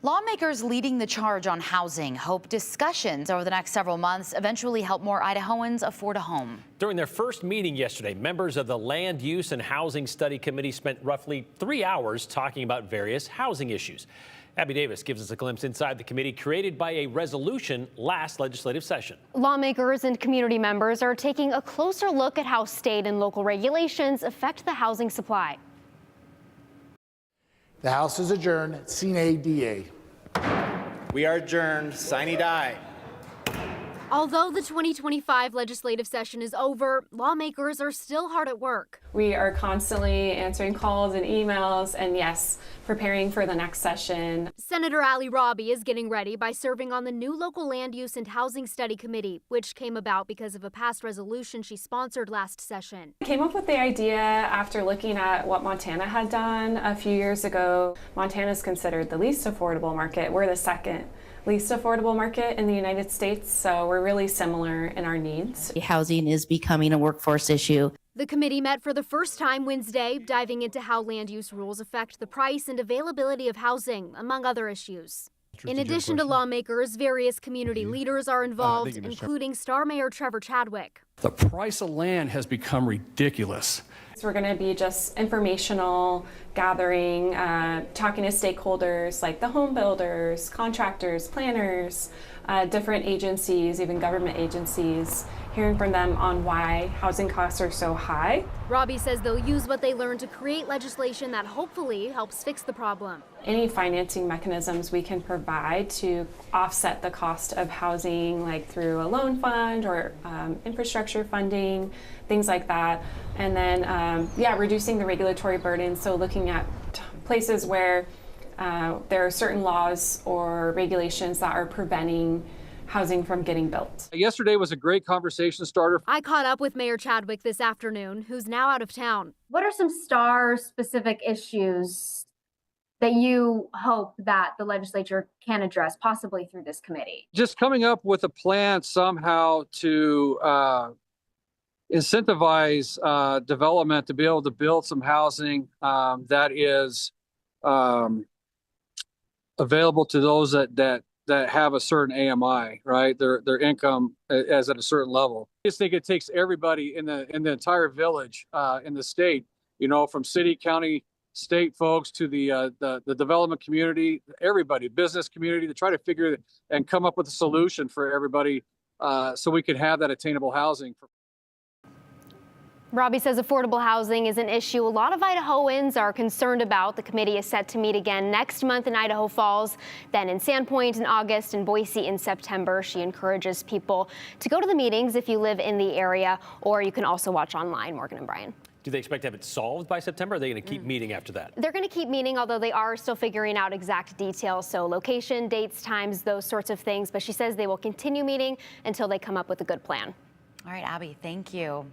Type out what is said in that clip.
Lawmakers leading the charge on housing hope discussions over the next several months eventually help more Idahoans afford a home. During their first meeting yesterday, members of the Land Use and Housing Study Committee spent roughly 3 hours talking about various housing issues. Abby Davis gives us a glimpse inside the committee created by a resolution last legislative session. Lawmakers and community members are taking a closer look at how state and local regulations affect the housing supply. The House is adjourned. Sine die. We are adjourned. Sine die. Although the 2025 legislative session is over, lawmakers are still hard at work. We are constantly answering calls and emails and, yes, preparing for the next session. Senator Ali Robbie is getting ready by serving on the new local land use and housing study committee, which came about because of a past resolution she sponsored last session. I came up with the idea after looking at what Montana had done a few years ago. Montana is considered the least affordable market. We're the second least affordable market in the United States, so we're really similar in our needs. Housing is becoming a workforce issue. The committee met for the first time Wednesday, diving into how land use rules affect the price and availability of housing, among other issues. In addition to lawmakers, various community leaders are involved, including Star Mayor Trevor Chadwick. The price of land has become ridiculous. So we're going to be just informational gathering, talking to stakeholders like the home builders, contractors, planners, different agencies, even government agencies, hearing from them on why housing costs are so high. Robbie says they'll use what they learned to create legislation that hopefully helps fix the problem. Any financing mechanisms we can provide to offset the cost of housing, like through a loan fund or infrastructure funding, things like that. And then, reducing the regulatory burden. So looking at places where there are certain laws or regulations that are preventing housing from getting built. Yesterday was a great conversation starter. I caught up with Mayor Chadwick this afternoon, who's now out of town. What are some STAR-specific issues that you hope that the legislature can address, possibly through this committee? Just coming up with a plan somehow to incentivize development to be able to build some housing that is available to those that have a certain AMI, right? Their income is at a certain level. I just think it takes everybody in the entire village in the state, from city, county, state folks to the development community, everybody, business community, to try to figure and come up with a solution for everybody so we can have that attainable housing. Robbie says affordable housing is an issue a lot of Idahoans are concerned about. The committee is set to meet again next month in Idaho Falls, then in Sandpoint in August and Boise in September. She encourages people to go to the meetings if you live in the area, or you can also watch online. Morgan and Brian. Do they expect to have it solved by September, or are they going to keep meeting after that? They're going to keep meeting, although they are still figuring out exact details, so location, dates, times, those sorts of things. But she says they will continue meeting until they come up with a good plan. All right, Abby, thank you.